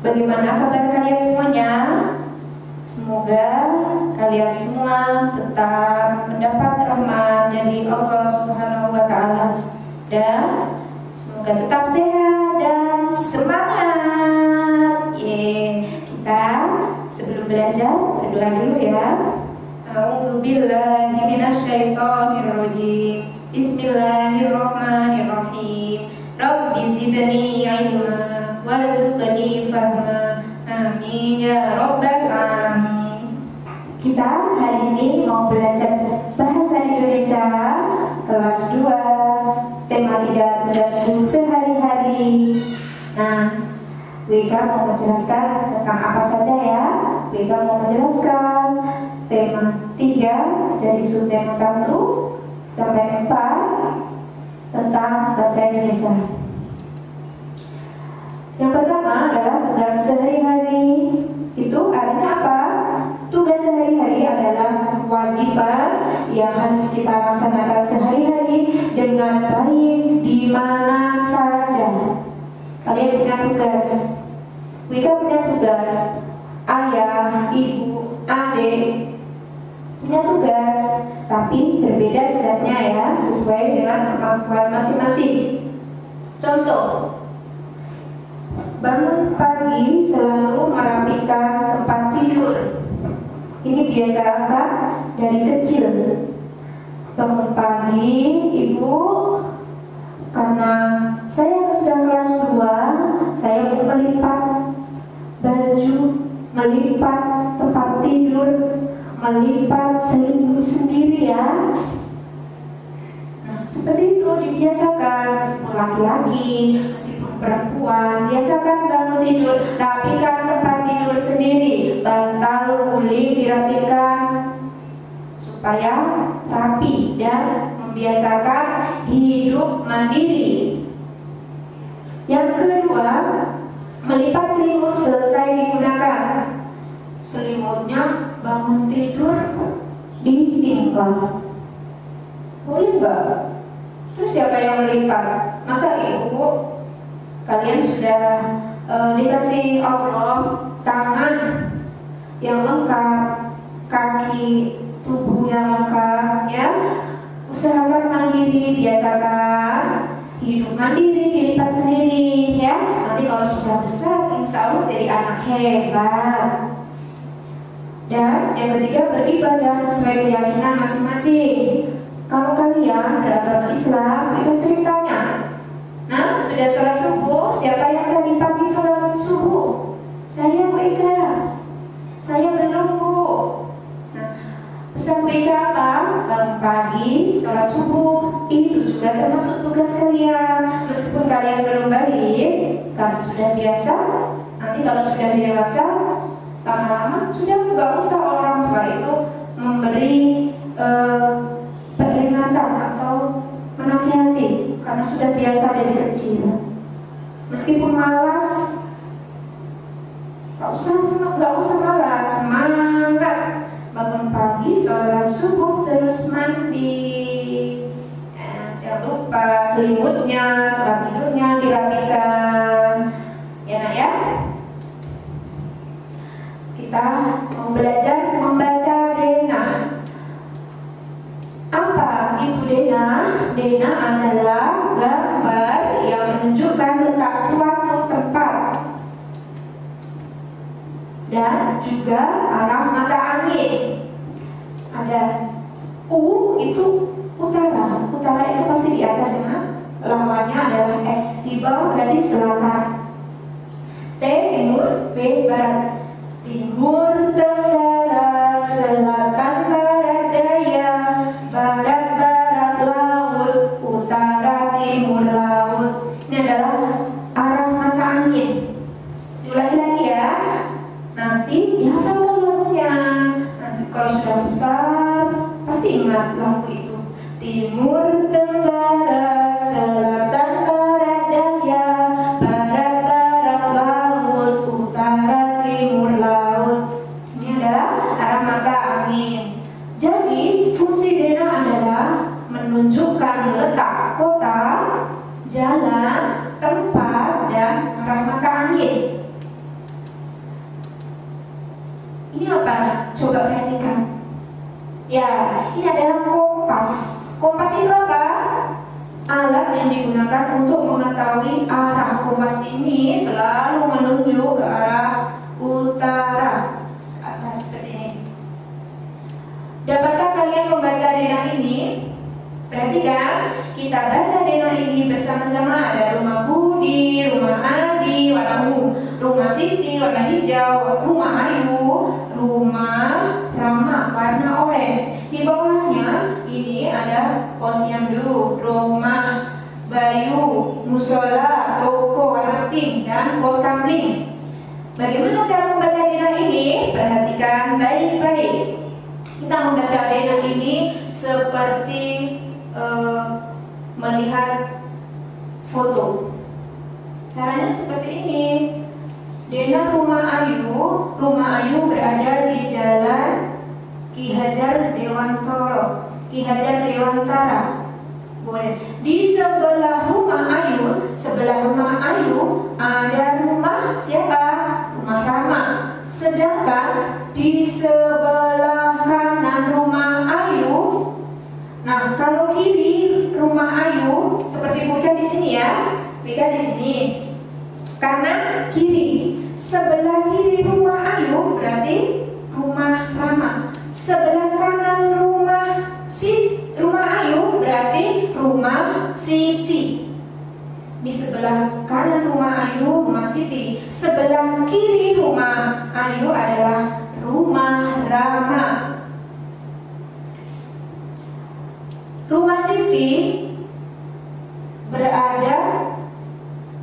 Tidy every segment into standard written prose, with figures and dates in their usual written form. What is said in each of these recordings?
Bagaimana kabar kalian semuanya? Semoga kalian semua tetap mendapat rahmat dari Allah Subhanahu wa Ta'ala, dan semoga tetap sehat dan semangat. Kita sebelum belajar berdoa dulu ya. A'udzubillahi minasyaitonirrajim. Bismillahirrahmanirrahim. Rabbi zidni ilma warzuqni fahma. Amin ya rabbal alamin. Kita hari ini mau belajar bahasa Indonesia kelas 2, tema 3 tugasku sehari-hari. Nah, WK mau menjelaskan tentang apa saja ya? WK mau menjelaskan tema 3 dari subtema 1 sampai 4 tentang bahasa Indonesia. Yang pertama adalah tugas sehari-hari. Itu artinya apa? Tugas sehari-hari adalah kewajiban yang harus kita laksanakan sehari-hari dengan baik di mana saja. Kalian punya tugas, Wika punya tugas, ayah, ibu, adik punya tugas, tapi berbeda tugasnya ya, sesuai dengan kemampuan masing-masing. Contoh, bangun pagi selalu merapikan tempat tidur. Ini biasakan dari kecil. Bangun pagi, ibu, karena saya sudah kelas 2, saya melipat baju, melipat tempat tidur, melipat selimut sendiri ya. Nah, seperti itu dibiasakan, meskipun laki-laki, meskipun perempuan, biasakan bangun tidur, rapikan tempat tidur sendiri, bantal, guling dirapikan supaya rapi dan membiasakan hidup mandiri. Yang kedua, melipat selimut selesai digunakan. Selimutnya bangun tidur ditinggal, boleh nggak? Terus siapa yang melipat? Masa ibu? Kalian sudah dikasih Allah tangan yang lengkap, kaki, tubuh yang lengkap ya. Usahakan mandiri, biasakan hidup mandiri, dilipat sendiri ya. Nanti kalau sudah besar, insya Allah jadi anak hebat. Dan yang ketiga, beribadah sesuai keyakinan masing-masing. Kalau kalian beragama Islam, kita sering tanya, nah sudah sholat subuh, siapa yang tadi pagi sholat subuh? Saya Bu Ika, saya belum Bu. Nah, pesan Bu Ika apa? Bangun pagi, sholat subuh, itu juga termasuk tugas kalian. Meskipun kalian belum balik, karena sudah biasa, nanti kalau sudah dewasa, lama-lama sudah nggak usah orang tua itu memberi peringatan atau menasihati, karena sudah biasa dari kecil. Meskipun malas, nggak usah malas, semangat bangun pagi, sholat subuh, terus mandi. Jangan lupa selimutnya, tempat tidurnya dirapikan, ya nak ya. Kita mau belajar membaca Dena. Apa itu Dena? Dena adalah gambar yang menunjukkan letak suatu tempat dan juga arah mata angin. Ada U itu utara. Utara itu pasti di atas ya. Lawannya adalah S, di bawah berarti selatan. T timur, B barat. Timur, tenggara, selatan, barat, daya, barat, barat, laut, utara, timur, laut. Ini adalah arah mata angin. Diulangi lagi ya. Nanti dihafalkan lagunya. Nanti kalau sudah besar, pasti ingat lagu itu. Timur, tenggara, selatan, barat, daya, barat, barat, laut, utara, timur, laut. Ini adalah arah mata angin. Jadi fungsi Dena adalah menunjukkan letak kota, jalan, tempat, dan arah mata angin. Ini apa? Coba perhatikan. Ya, ini adalah kompas. Kompas itu apa? Alat yang digunakan untuk mengetahui arah. Kompas ini selalu menunjuk ke arah utara, atas seperti ini. Dapatkah kalian membaca denah ini? Perhatikan, kita baca denah ini bersama-sama. Ada rumah Budi, rumah Adi warna ungu, rumah Siti warna hijau, rumah Ayu, rumah Rama warna orange. Di bawahnya ini ada posyandu, rumah Bayu, musola, toko warna pink, dan pos kamling. Bagaimana cara membaca denah ini? Perhatikan baik-baik. Kita membaca denah ini seperti melihat foto. Caranya seperti ini. Denah rumah Ayu berada di jalan Ki Hajar Dewantara. Boleh. Di sebelah rumah Ayu ada rumah siapa? Rumah Rama. Sedangkan di sebelah kanan rumah Ayu, nah kalau kiri rumah Ayu, seperti bukan di sini ya, bukan di sini. Kanan kiri. Sebelah kiri rumah Ayu berarti rumah Rama. Sebelah kanan rumah Ayu berarti rumah Siti. Di sebelah kanan rumah Ayu rumah Siti. Sebelah kiri rumah Ayu adalah rumah Rama. Rumah Siti berada,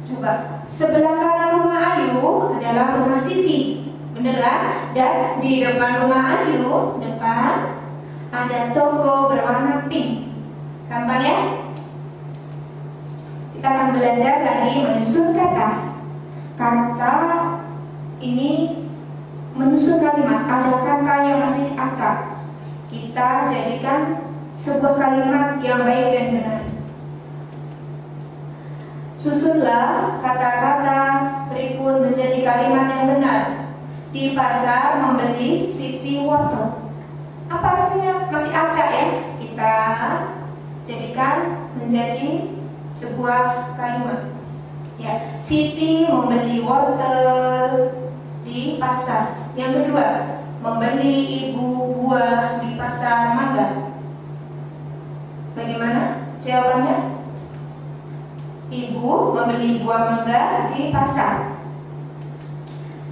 coba, sebelah kanan rumah Ayu adalah rumah Siti, bener kan? Dan di depan rumah Ayu, depan ada toko berwarna pink. Gampang ya? Kita akan belajar lagi menyusun kata. Kata ini menyusun kalimat. Ada kata yang masih acak, kita jadikan sebuah kalimat yang baik dan benar. Susunlah kata-kata berikut menjadi kalimat yang benar. Di pasar membeli Siti wortel. Apa artinya? Masih acak ya? Kita jadikan menjadi sebuah kalimat. Ya, Siti membeli wortel di pasar. Yang kedua, membeli ibu buah di pasar mangga. Bagaimana jawabannya? Ibu membeli buah mangga di pasar.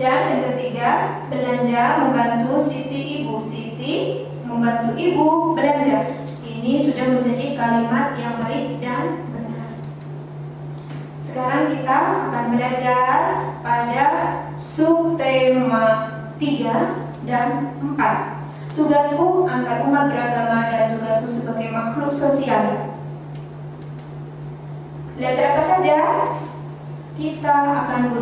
Dan yang ketiga, belanja membantu Siti ibu. Siti membantu ibu belanja. Ini sudah menjadi kalimat yang baik dan benar. Sekarang kita akan belajar pada subtema 3 dan 4. Tugasku antar umat beragama dan tugasku sebagai makhluk sosial. Belajar apa saja? Kita akan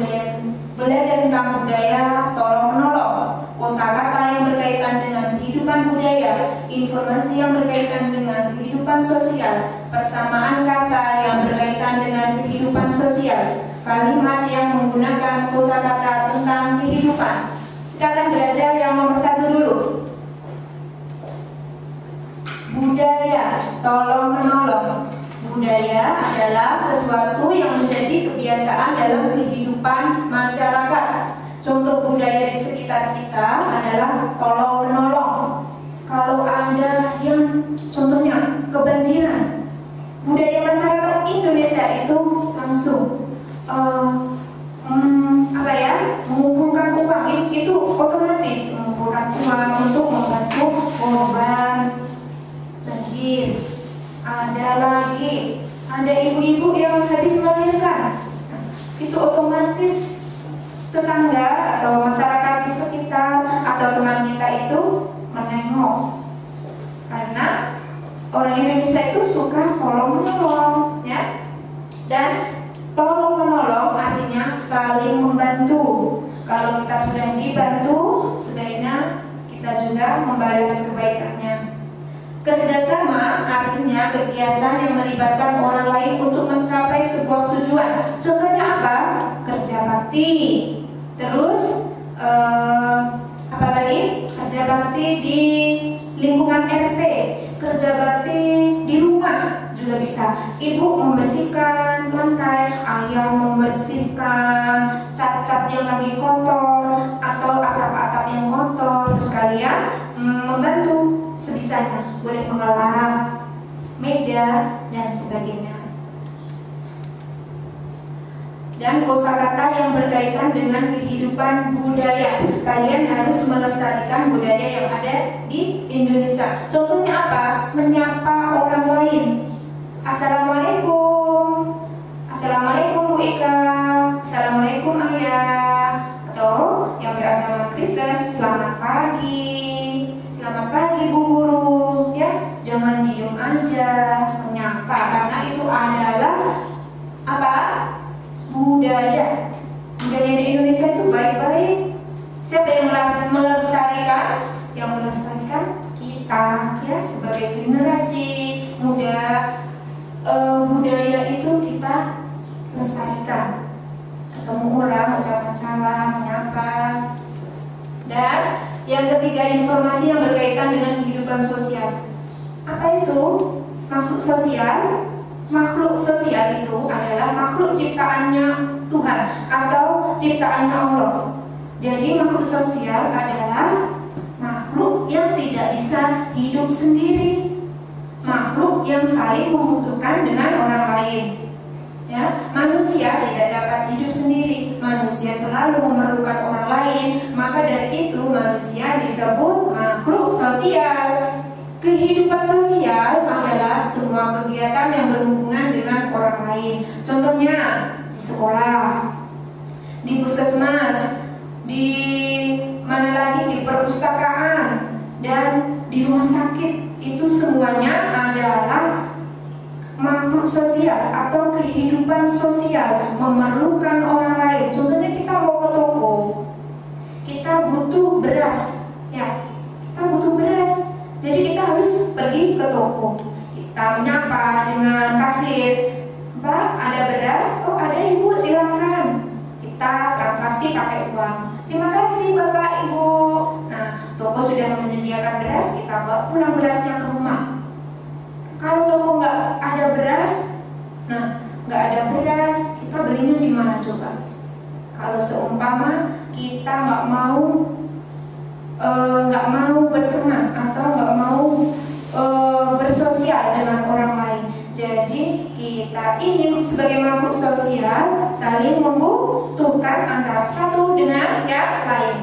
belajar tentang budaya tolong-menolong, kosakata yang berkaitan dengan kehidupan budaya, informasi yang berkaitan dengan kehidupan sosial, persamaan kata yang berkaitan dengan kehidupan sosial, kalimat yang menggunakan kosakata tentang kehidupan. Kita akan belajar yang nomor 1 dulu. Budaya tolong-menolong. Budaya adalah sesuatu yang menjadi kebiasaan dalam kehidupan masyarakat. Contoh budaya di sekitar kita adalah tolong-menolong. Kalau ada yang contohnya kebanjiran, budaya masyarakat Indonesia itu langsung mengumpulkan uang. Itu otomatis mengumpulkan uang untuk membantu korban banjir. Ada ibu-ibu yang habis melahirkan, itu otomatis tetangga atau masyarakat di sekitar atau teman kita itu menengok, karena orang Indonesia itu suka tolong menolong, ya. Dan tolong menolong artinya saling membantu. Kalau kita sudah dibantu, sebaiknya kita juga membalas kebaikannya. Kerjasama artinya kegiatan yang melibatkan orang lain untuk mencapai sebuah tujuan. Contohnya apa? Kerja bakti. Terus apa lagi? kerja bakti di rumah juga bisa. Ibu membersihkan lantai, ayah membersihkan cat-cat yang lagi kotor atau atap-atap yang kotor. Terus kalian membantu sebisanya, boleh mengelap meja dan sebagainya. Dan kosakata yang berkaitan dengan kehidupan budaya. Kalian harus melestarikan budaya yang ada di Indonesia. Contohnya apa? Menyapa orang lain. Assalamualaikum. Assalamualaikum Bu Ika. Assalamualaikum Ayah. Atau yang beragama Kristen, selamat pagi. Selamat pagi Bu Guru. Ya, jangan diem aja, menyapa, karena itu adalah apa? Budaya di Indonesia itu baik-baik. Siapa yang melestarikan? Yang melestarikan kita, ya, sebagai generasi muda. Budaya itu kita lestarikan. Ketemu orang, ucapan salam, menyapa. Dan yang ketiga, informasi yang berkaitan dengan kehidupan sosial. Apa itu? Makhluk sosial. Makhluk sosial itu adalah makhluk ciptaannya Tuhan atau ciptaannya Allah. Jadi makhluk sosial adalah makhluk yang tidak bisa hidup sendiri, makhluk yang saling membutuhkan dengan orang lain. Ya, manusia tidak dapat hidup sendiri, manusia selalu memerlukan orang lain. Maka dari itu manusia disebut makhluk sosial. Kehidupan sosial adalah semua kegiatan yang berhubungan dengan orang lain. Contohnya di sekolah, di puskesmas, di mana lagi, di perpustakaan, dan di rumah sakit. Itu semuanya adalah makhluk sosial atau kehidupan sosial, memerlukan orang lain. Contohnya kita mau ke toko, kita butuh beras, ya, kita butuh beras. Jadi kita harus pergi ke toko. Kita menyapa dengan kasir, Mbak, ada beras? Oh ada Ibu, silakan. Kita transaksi pakai uang. Terima kasih Bapak Ibu. Nah, toko sudah menyediakan beras, kita bawa pulang berasnya ke rumah. Kalau toko nggak ada beras, nggak ada beras, kita belinya di mana coba? Kalau seumpama kita nggak mau berteman atau nggak mau bersosial dengan orang lain. Jadi kita ini sebagai makhluk sosial saling membutuhkan antara satu dengan yang lain.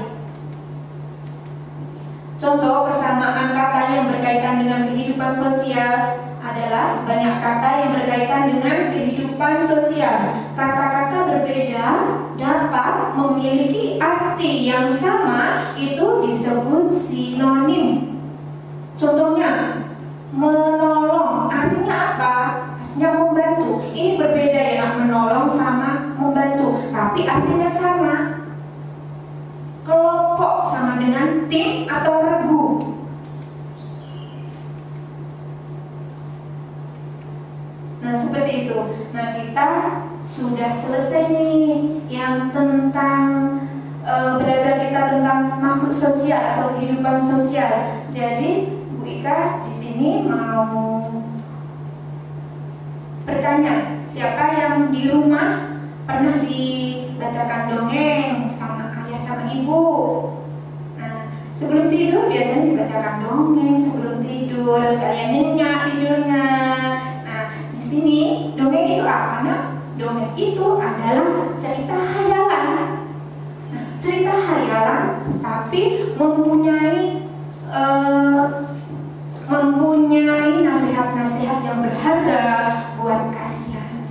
Contoh persamaan kata yang berkaitan dengan kehidupan sosial adalah banyak kata yang berkaitan dengan kehidupan sosial. Kata-kata berbeda dapat memiliki arti yang sama, itu disebut sinonim. Contohnya, menolong, artinya apa? Artinya membantu. Ini berbeda ya, menolong sama membantu, tapi artinya sama. Kelompok sama dengan tim atau regu. Nah seperti itu. Nah kita sudah selesai nih yang tentang belajar kita tentang makhluk sosial atau kehidupan sosial. Jadi Bu Ika di sini mau bertanya, siapa yang di rumah pernah dibacakan dongeng sama ayah sama ibu? Nah sebelum tidur biasanya dibacakan dongeng sebelum tidur, terus kalian nyenyak tidurnya. Di sini dongeng itu apa? Nah, dongeng itu adalah cerita hayalan. Nah, cerita hayalan tapi mempunyai nasihat-nasihat yang berharga buat kalian.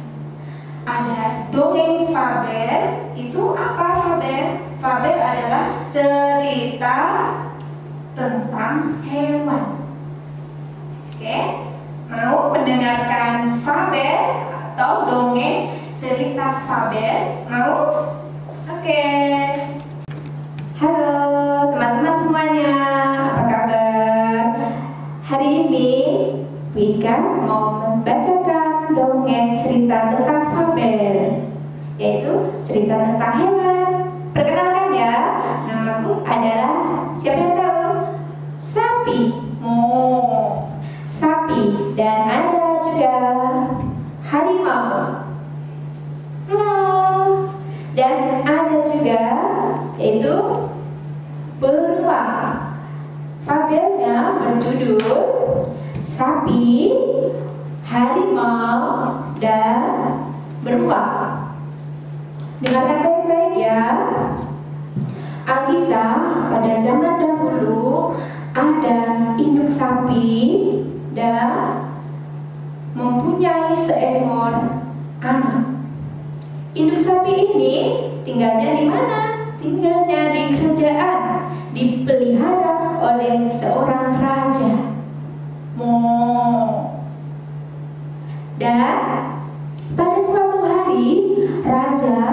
Ada dongeng fabel. Itu apa fabel? Fabel adalah cerita tentang hewan. Oke? Mau mendengarkan fabel atau dongeng cerita fabel? Mau? Oke. Halo teman-teman semuanya, apa kabar? Hari ini Wika mau membacakan dongeng cerita tentang fabel, yaitu cerita tentang hewan. Perkenalkan ya, namaku adalah, siapa yang tahu? Sapi. Sapi juga harimau. Dan ada juga yaitu beruang. Fabelnya berjudul Sapi, Harimau, dan Beruang. Dengarkan baik-baik ya. Alkisah, pada zaman dahulu ada induk sapi dan mempunyai seekor anak. Induk sapi ini tinggalnya di mana? Tinggalnya di kerajaan, dipelihara oleh seorang raja. Dan pada suatu hari raja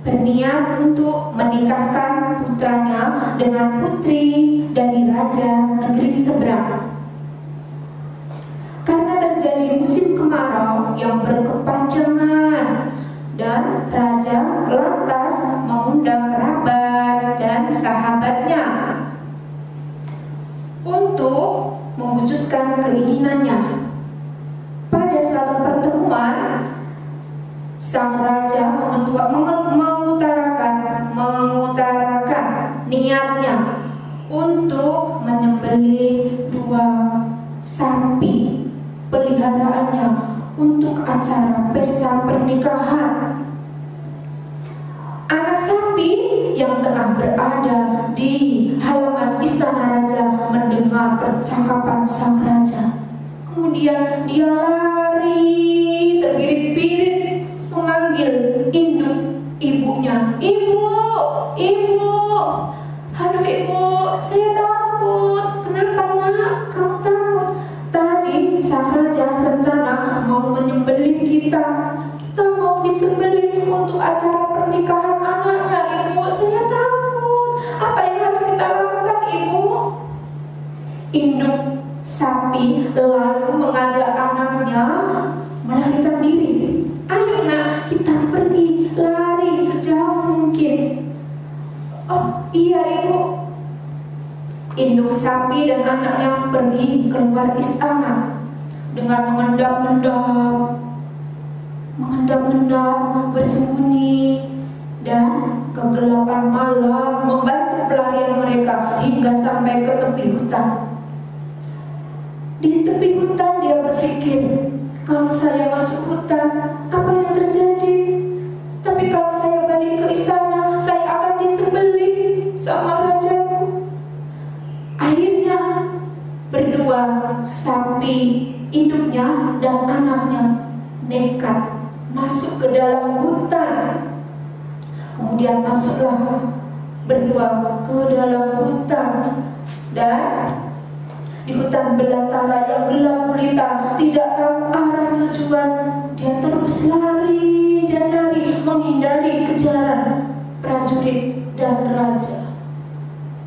berniat untuk menikahkan putranya dengan putri dari raja negeri seberang. Karena terjadi musim kemarau yang berkepanjangan dan raja lantas mengundang kerabat dan sahabatnya untuk mewujudkan keinginannya. Pada suatu pertemuan, sang raja mengutarakan niatnya untuk menyembelih 2 sapi peliharaannya untuk acara pesta pernikahan. Anak sapi yang tengah berada di halaman istana raja mendengar percakapan sang raja. Kemudian dia lari terbirit-birit memanggil induk ibunya. Ibu, ibu, aduh ibu, saya takut. Kenapa nak? Kamu takut? Tadi sang raja rencana mau menyembelih kita. Kita mau disembelih untuk acara pernikahan anaknya, ibu. Saya takut. Apa yang harus kita lakukan, ibu? Induk sapi lalu mengajak anaknya melarikan diri. Ayo nak, kita pergi lari sejauh mungkin. Oh iya ibu. Induk sapi dan anaknya pergi keluar istana dengan mengendap-endap bersembunyi, dan kegelapan malam membantu pelarian mereka hingga sampai ke tepi hutan. Di tepi hutan dia berpikir, kalau saya masuk hutan, apa yang terjadi? Tapi kalau saya balik ke istana, saya akan disembelih sama rajaku. Akhirnya berdua sapi induknya dan anaknya nekat masuk ke dalam hutan. Kemudian masuklah berdua ke dalam hutan, dan di hutan belantara yang gelap gulita, tidak tahu arah tujuan, dia terus lari dan lari menghindari kejaran prajurit dan raja.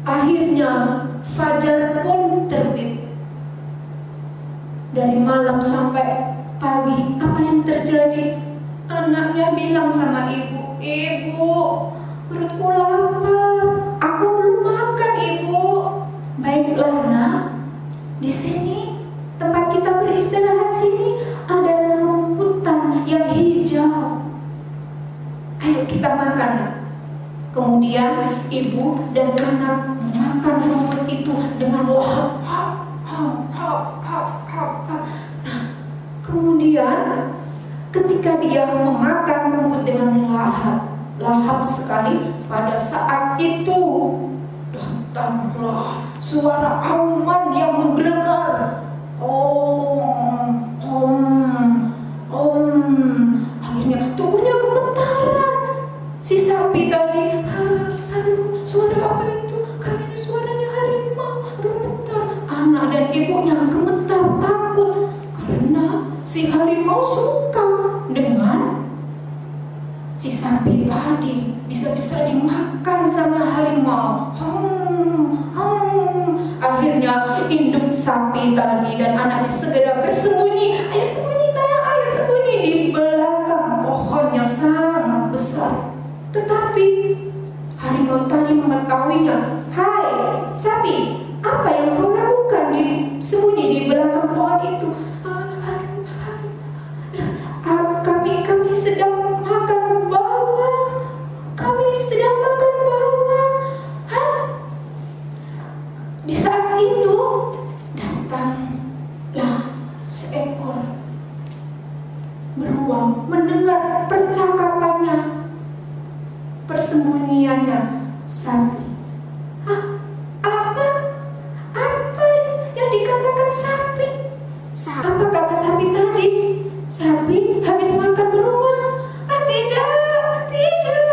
Akhirnya fajar pun terbit. Dari malam sampai pagi, apa yang terjadi? Anaknya bilang sama ibu, ibu, perutku lapar, aku belum makan ibu. Baiklah nak, di sini tempat kita beristirahat sini ada rumputan yang hijau. Ayo kita makan nak. Kemudian ibu dan anak memakan rumput itu dengan lahap. Nah, kemudian ketika dia memakan rumput dengan lahap sekali, pada saat itu datanglah suara auman yang menggelegar. Akhirnya tubuhnya gemetaran. Si sapi tadi, aduh, suara apa itu? Kayaknya suaranya harimau, gemetar. Anak dan ibunya gemetar, takut, karena si harimau suka dengan si sapi tadi. Bisa-bisa dimakan sama harimau. Akhirnya induk sapi tadi dan anaknya segera bersembunyi. Ayo sembunyi nak, ayo sembunyi di belakang pohon yang sangat besar. Tetapi harimau tadi mengetahuinya. Hai sapi, apa yang kau lakukan sembunyi di belakang pohon itu? mendengar percakapannya, persembunyiannya sapi. Hah? Apa? Apa yang dikatakan sapi? Apa kata sapi tadi? Sapi habis makan beruang. Tidak,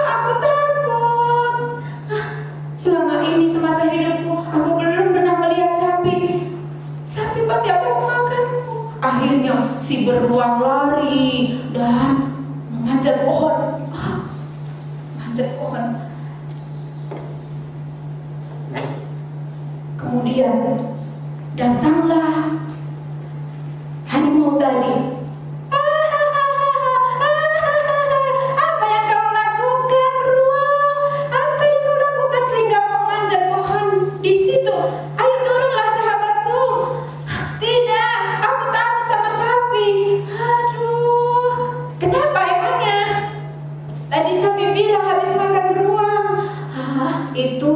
aku takut. Selama ini semasa hidupku aku belum pernah melihat sapi. Sapi pasti akan memakanku. Akhirnya si beruang lari dan memanjat pohon. Manjat pohon. Kemudian datanglah harimau tadi. Apa yang kau lakukan, beruang? Apa yang kau lakukan sehingga kau manjat pohon di situ? Ayo turunlah sahabatku. Tidak, aku takut sama sapi. Aduh, kenapa emangnya? Tadi sapi bilang habis makan beruang. Itu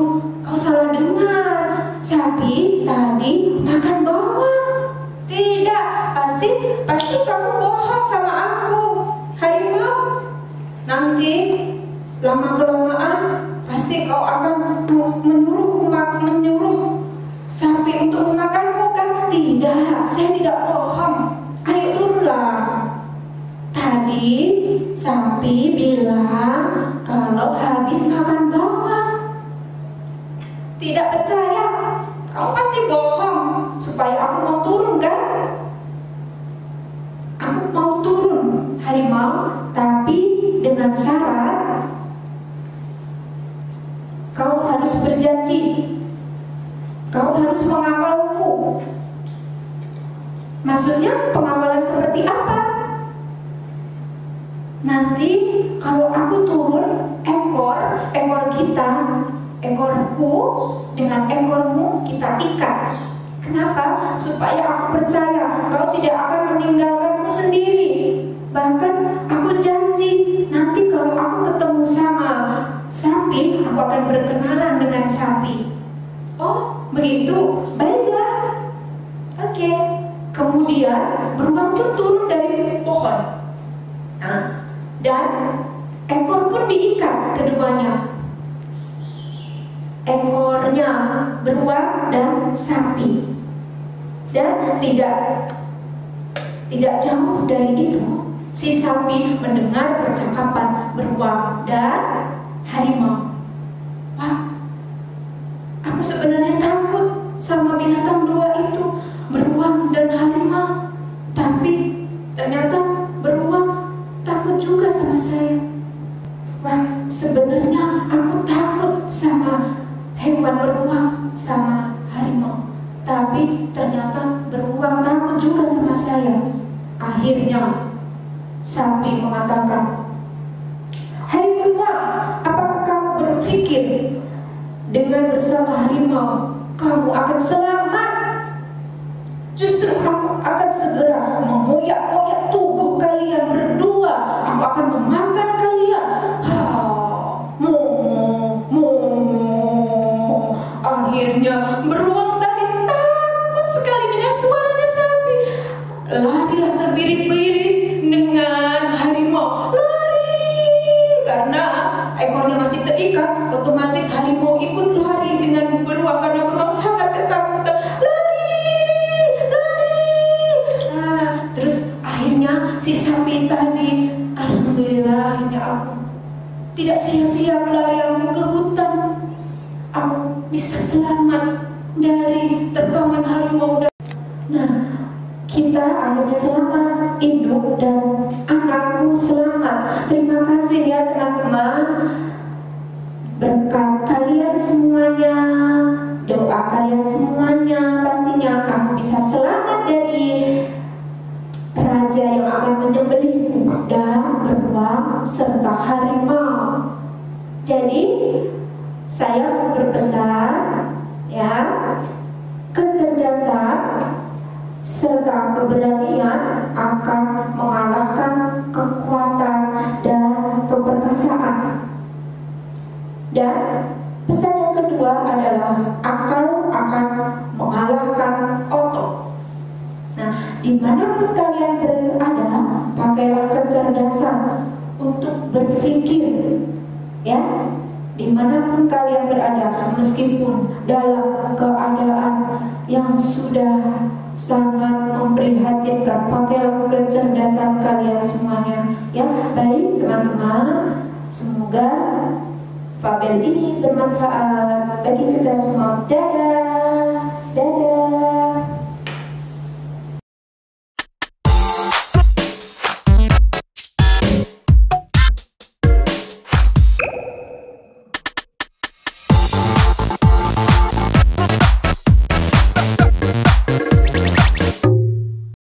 kau salah dengar. Sapi tadi makan bawang. Tidak, pasti kamu bohong sama aku, harimau. Nanti lama-kelamaan pasti kau akan menyuruh sapi untuk memakanku kan? Tidak, saya tidak bohong. Ayo turunlah. Tadi sapi bilang kalau habis makan bawang. Tidak percaya? Kau pasti bohong supaya aku mau turun kan? Aku mau turun, harimau, tapi dengan syarat kau harus berjanji. Kau harus mengawalku. Maksudnya pengawalan seperti apa? Nanti kalau aku turun, ekorku dengan ekormu kita ikat. Kenapa? Supaya aku percaya kau tidak akan meninggalkanku sendiri. Bahkan aku janji nanti kalau aku ketemu sama sapi, aku akan berkenalan dengan sapi. Oh, begitu? Baiklah. Oke. Kemudian beruang pun turun dari pohon. Dan ekor pun diikat keduanya. Ekornya beruang dan sapi. Dan tidak jauh dari itu, si sapi mendengar percakapan beruang dan harimau. Wah, aku sebenarnya takut sama binatang dua itu, beruang dan harimau. Tapi ternyata beruang takut juga sama saya. Wah, sebenarnya aku takut sama hewan beruang sama harimau. Tapi ternyata beruang takut juga sama saya. Akhirnya sapi mengatakan, "Hai beruang, apakah kamu berpikir dengan bersama harimau kamu akan selamat? Justru aku akan segera mengoyak-oyak tubuh kalian berdua. Aku akan memakan kalian." Akhirnya beruang tadi takut sekali dengan suaranya sapi. Larilah terbirit-birit dengan harimau. Lari! Karena ekornya masih terikat, otomatis harimau ikut lari dengan beruang karena beruang sangat ketakutan. Lari! Terus akhirnya si sapi tadi, alhamdulillah akhirnya aku tidak sia-sia pelarianku ke hutan. Aku bisa selamat dari terkaman harimau. Nah, kita akhirnya selamat, induk dan anakku selamat. Terima kasih ya teman-teman. Berkat kalian semuanya, doa kalian semuanya, pastinya kamu bisa selamat dari raja yang akan menyembelihmu dan beruang serta harimau. Jadi saya berpesan ya, kecerdasan serta keberanian akan mengalahkan kekuatan dan keperkasaan. Dan pesan yang kedua adalah akal akan mengalahkan otot. Nah, di dimanapun kalian berada, pakailah kecerdasan untuk berpikir, ya. Dimanapun kalian berada, meskipun dalam keadaan yang sudah sangat memprihatinkan, pakailah kecerdasan kalian semuanya, ya. Baik teman-teman, semoga fabel ini bermanfaat bagi kita semua. Dadah, dadah.